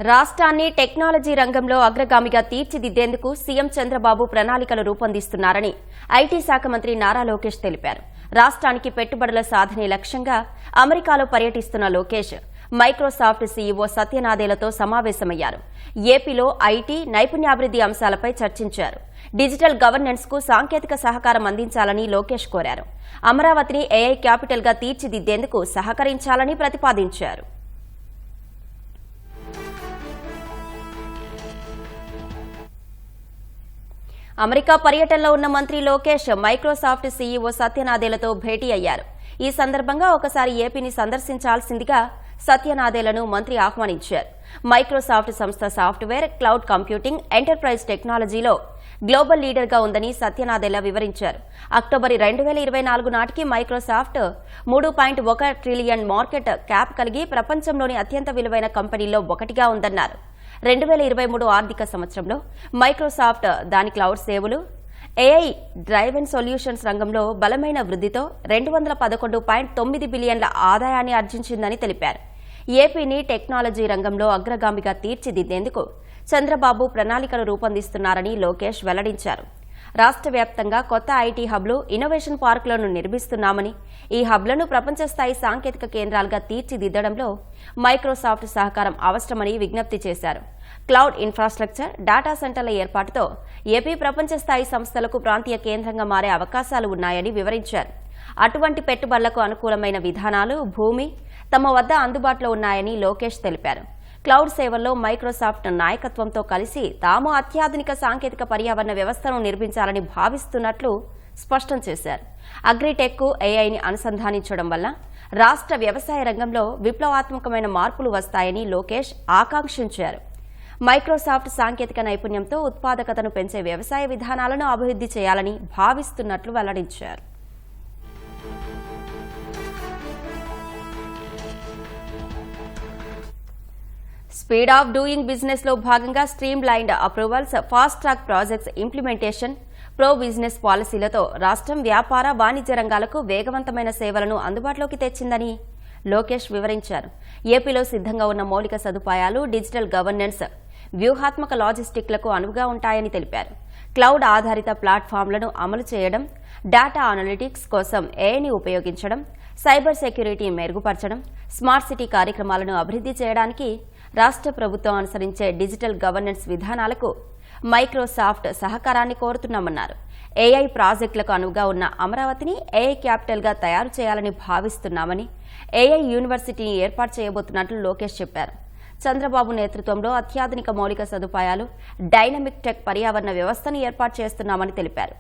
రాష్ట్రాన్ని టెక్నాలజీ రంగంలో అగ్రగామిగా తీర్చిదిద్దేందుకు సీఎం చంద్రబాబు ప్రణాళికలు రూపొందిస్తున్నారని ఐటీ శాఖ మంత్రి నారా లోకేష్ తెలిపారు. రాష్ట్రానికి పెట్టుబడుల సాధనే లక్ష్యంగా అమెరికాలో పర్యటిస్తున్న లోకేష్ మైక్రోసాఫ్ట్ సీఈఓ సత్య నాదెళ్లతో సమావేశమయ్యారు. ఏపీలో ఐటీ నైపుణ్యాభివృద్ధి అంశాలపై చర్చించారు. డిజిటల్ గవర్నెన్స్ కు సాంకేతిక సహకారం అందించాలని లోకేష్ కోరారు. అమరావతిని ఏఐ క్యాపిటల్ గా తీర్చిదిద్దేందుకు సహకరించాలని ప్రతిపాదించారు. అమెరికా పర్యటనలో ఉన్న మంత్రి లోకేష్ మైక్రోసాఫ్ట్ సీఈఓ సత్య నాదెళ్లతో భేటీ అయ్యారు. ఈ సందర్భంగా ఒకసారి ఏపీని సందర్శించాల్సిందిగా సత్య నాదెళ్లను మంత్రి ఆహ్వానించారు. మైక్రోసాఫ్ట్ సంస్థ సాఫ్ట్వేర్, క్లౌడ్ కంప్యూటింగ్, ఎంటర్ప్రైజ్ టెక్నాలజీలో గ్లోబల్ లీడర్ గా ఉందని సత్య నాదెళ్ల వివరించారు. అక్టోబర్ 2024 నాటికి మైక్రోసాఫ్ట్ 3.1 ట్రిలియన్ మార్కెట్ క్యాప్ కలిగి ప్రపంచంలోని అత్యంత విలువైన కంపెనీల్లో ఒకటిగా ఉందన్నారు. 2023 ఆర్థిక సంవత్సరంలో మైక్రోసాఫ్ట్ దాని క్లౌడ్ సేవలు, ఏఐ డ్రైవెన్ సొల్యూషన్స్ రంగంలో బలమైన వృద్ధితో 211.9 బిలియన్ల ఆదాయాన్ని ఆర్జించిందని తెలిపారు. ఏపీని టెక్నాలజీ రంగంలో అగ్రగామిగా తీర్చిదిద్దేందుకు చంద్రబాబు ప్రణాళికలు రూపొందిస్తున్నారని లోకేష్ వెల్లడించారు. రాష్ట్ర వ్యాప్తంగా కొత్త ఐటీ హబ్లు, ఇన్నోవేషన్ పార్కులను నిర్మిస్తున్నామని, ఈ హబ్లను ప్రపంచ స్థాయి సాంకేతిక కేంద్రాలుగా తీర్చిదిద్దడంలో మైక్రోసాఫ్ట్ సహకారం అవసరమని విజ్ఞప్తి చేశారు. క్లౌడ్ ఇన్ఫ్రాస్ట్రక్చర్, డేటా సెంటర్ల ఏర్పాటుతో ఏపీ ప్రపంచ స్థాయి సంస్థలకు ప్రాంతీయ కేంద్రంగా మారే అవకాశాలు ఉన్నాయని వివరించారు. అటువంటి పెట్టుబడులకు అనుకూలమైన విధానాలు, భూమి తమ వద్ద అందుబాటులో ఉన్నాయని లోకేష్ తెలిపారు. క్లౌడ్ సేవల్లో మైక్రోసాఫ్ట్ నాయకత్వంతో కలిసి తాము అత్యాధునిక సాంకేతిక పర్యావరణ వ్యవస్థను నిర్మించాలని భావిస్తున్నట్లు స్పష్టం చేశారు. అగ్రిటెక్ ఏఐని అనుసంధానించడం వల్ల రాష్ట్ర వ్యవసాయ రంగంలో విప్లవాత్మకమైన మార్పులు వస్తాయని లోకేష్ ఆకాంక్షించారు. మైక్రోసాఫ్ట్ సాంకేతిక నైపుణ్యంతో ఉత్పాదకతను పెంచే వ్యవసాయ విధానాలను అభివృద్ధి చేయాలని భావిస్తున్నట్లు వెల్లడించారు. స్పీడ్ ఆఫ్ డూయింగ్ బిజినెస్ లో భాగంగా stream approvals, fast track projects implementation, pro business పాలసీలతో రాష్ట్రం వ్యాపార, వాణిజ్య రంగాలకు వేగవంతమైన సేవలను అందుబాటులోకి తెచ్చిందని లోకేష్ వివరించారు. ఏపీలో సిద్ధంగా ఉన్న మౌలిక సదుపాయాలు, డిజిటల్ గవర్నెన్స్, వ్యూహాత్మక లాజిస్టిక్లకు అనువుగా ఉంటాయని తెలిపారు. క్లౌడ్ ఆధారిత ప్లాట్ఫామ్లను అమలు చేయడం, డేటా అనలిటిక్స్ కోసం ఏఐని ఉపయోగించడం, సైబర్ సెక్యూరిటీ మెరుగుపరచడం, స్మార్ట్ సిటీ కార్యక్రమాలను అభివృద్ధి చేయడానికి రాష్ట్ర ప్రభుత్వం అనుసరించే డిజిటల్ గవర్నెన్స్ విధానాలకు మైక్రోసాఫ్ట్ సహకారాన్ని కోరుతున్నామన్నారు. ఏఐ ప్రాజెక్టులకు అనువుగా ఉన్న అమరావతిని ఏఐ క్యాపిటల్ గా తయారు చేయాలని భావిస్తున్నామని, ఏఐ యూనివర్సిటీని ఏర్పాటు చేయబోతున్నట్లు లోకేష్ చెప్పారు. చంద్రబాబు నేతృత్వంలో అత్యాధునిక మౌలిక సదుపాయాలు, డైనమిక్ టెక్ పర్యావరణ వ్యవస్థను ఏర్పాటు చేస్తున్నామని తెలిపారు.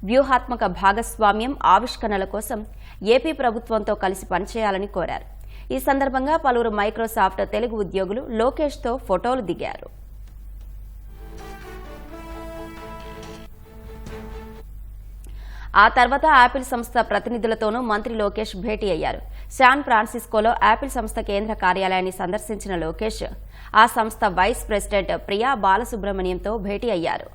వ్యూహాత్మక భాగస్వామ్యం, ఆవిష్కరణల కోసం ఏపీ ప్రభుత్వంతో కలిసి పనిచేయాలని కోరారు. ఈ సందర్భంగా పలువురు మైక్రోసాఫ్ట్ తెలుగు ఉద్యోగులు లోకేష్తో ఫోటోలు దిగారు. ఆ తర్వాత యాపిల్ సంస్థ ప్రతినిధులతోనూ మంత్రి లోకేష్ భేటీ అయ్యారు. శాన్ ఫ్రాన్సిస్కోలో యాపిల్ సంస్థ కేంద్ర కార్యాలయాన్ని సందర్శించిన లోకేష్ ఆ సంస్థ వైస్ ప్రెసిడెంట్ ప్రియా బాలసుబ్రహ్మణ్యంతో భేటీ అయ్యారు.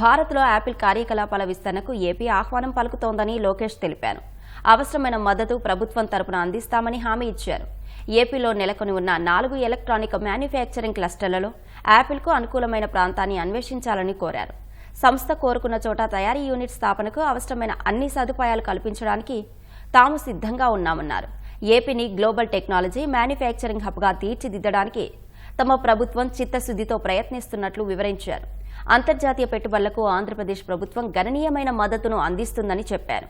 భారత్లో యాపిల్ కార్యకలాపాల విస్తరణకు ఏపీ ఆహ్వానం పలుకుతోందని లోకేష్ తెలిపారు. అవసరమైన మద్దతు ప్రభుత్వం తరపున అందిస్తామని హామీ ఇచ్చారు. ఏపీలో నెలకొని ఉన్న 4 ఎలక్ట్రానిక్ మ్యానుఫ్యాక్చరింగ్ క్లస్టర్లలో యాపిల్కు అనుకూలమైన ప్రాంతాన్ని అన్వేషించాలని కోరారు. సంస్థ కోరుకున్న చోట తయారీ యూనిట్ స్థాపనకు అవసరమైన అన్ని సదుపాయాలు కల్పించడానికి తాము సిద్ధంగా ఉన్నామన్నారు. ఏపీని గ్లోబల్ టెక్నాలజీ మ్యానుఫ్యాక్చరింగ్ హబ్గా తీర్చిదిద్దడానికి తమ ప్రభుత్వం చిత్తశుద్దితో ప్రయత్నిస్తున్నట్లు వివరించారు. అంతర్జాతీయ పెట్టుబడులకు ఆంధ్రప్రదేశ్ ప్రభుత్వం గణనీయమైన మద్దతును అందిస్తుందని చెప్పారు.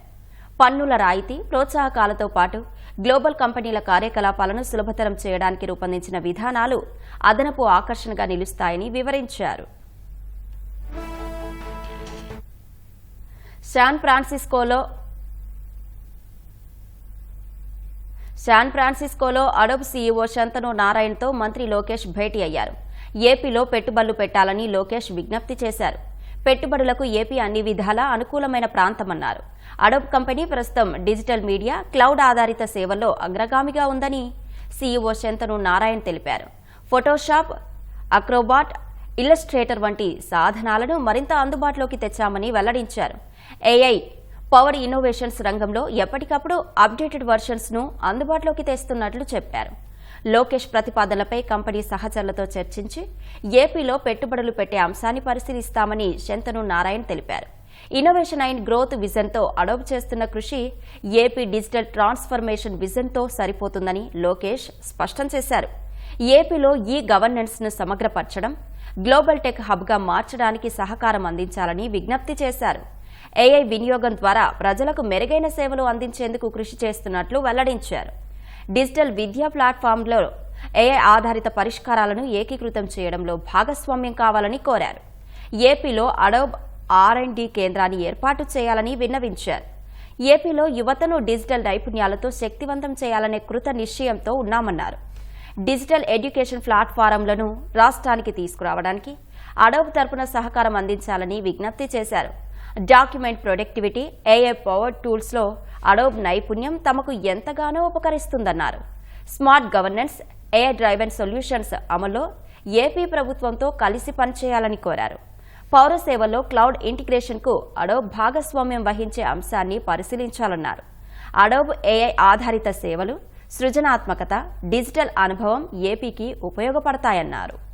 పన్నుల రాయితీ, ప్రోత్సాహకాలతో పాటు గ్లోబల్ కంపెనీల కార్యకలాపాలను సులభతరం చేయడానికి రూపొందించిన విధానాలు అదనపు ఆకర్షణగా నిలుస్తాయని వివరించారు. శాన్ ఫ్రాన్సిస్కోలో అడోబ్ సీఈఓ శంతను నారాయణ్తో మంత్రి లోకేష్ భేటీ అయ్యారు. ఏపీలో పెట్టుబడులు పెట్టాలని లోకేష్ విజ్ఞప్తి చేశారు. పెట్టుబడులకు ఏపీ అన్ని విధాలా అనుకూలమైన ప్రాంతమన్నారు. అడోబ్ కంపెనీ ప్రస్తుతం డిజిటల్ మీడియా, క్లౌడ్ ఆధారిత సేవల్లో అగ్రగామిగా ఉందని సీఈఓ శంతను నారాయణ్ తెలిపారు. ఫోటోషాప్, అక్రోబాట్, ఇల్లస్ట్రేటర్ వంటి సాధనాలను మరింత అందుబాటులోకి తెచ్చామని వెల్లడించారు. ఏఐ పవర్ ఇన్నోవేషన్స్ రంగంలో ఎప్పటికప్పుడు అప్డేటెడ్ వర్షన్స్ ను అందుబాటులోకి తెస్తున్నట్లు చెప్పారు. లోకేష్ ప్రతిపాదనలపై కంపెనీ సహచరులతో చర్చించి ఏపీలో పెట్టుబడులు పెట్టే అంశాన్ని పరిశీలిస్తామని శంతను నారాయణ్ తెలిపారు. ఇన్నోవేషన్ అండ్ గ్రోత్ విజన్తో అడోబ్ చేస్తున్న కృషి ఏపీ డిజిటల్ ట్రాన్స్ఫర్మేషన్ విజన్తో సరిపోతుందని లోకేష్ స్పష్టం చేశారు. ఏపీలో ఈ గవర్నెన్స్ ను సమగ్రపరచడం, గ్లోబల్ టెక్ హబ్గా మార్చడానికి సహకారం అందించాలని విజ్ఞప్తి చేశారు. ఏఐ వినియోగం ద్వారా ప్రజలకు మెరుగైన సేవలు అందించేందుకు కృషి చేస్తున్నట్లు వెల్లడించారు. డిజిటల్ విద్యా ప్లాట్ఫామ్లో ఏఐ ఆధారిత పరిష్కారాలను ఏకీకృతం చేయడంలో భాగస్వామ్యం కావాలని కోరారు. ఏపీలో అడోబ్ R&D కేంద్రాన్ని ఏర్పాటు చేయాలని విన్నవించారు. ఏపీలో యువతను డిజిటల్ నైపుణ్యాలతో శక్తివంతం చేయాలనే కృత నిశ్చయంతో ఉన్నామన్నారు. డిజిటల్ ఎడ్యుకేషన్ ప్లాట్ఫారంలను రాష్ట్రానికి తీసుకురావడానికి అడోబ్ తరపున సహకారం అందించాలని విజ్ఞప్తి చేశారు. డాక్యుమెంట్ ప్రొడక్టివిటీ, ఏఐ పవర్డ్ టూల్స్లో అడోబ్ నైపుణ్యం తమకు ఎంతగానో ఉపకరిస్తుందన్నారు. Smart governance, AI driven solutions అమల్లో ఏపీ ప్రభుత్వంతో కలిసి పనిచేయాలని కోరారు. పౌర సేవల్లో క్లౌడ్ ఇంటిగ్రేషన్కు అడోబ్ భాగస్వామ్యం వహించే అంశాన్ని పరిశీలించాలన్నారు. అడోబ్ ఏఐ ఆధారిత సేవలు, సృజనాత్మకత, డిజిటల్ అనుభవం ఏపీకి ఉపయోగపడతాయన్నారు.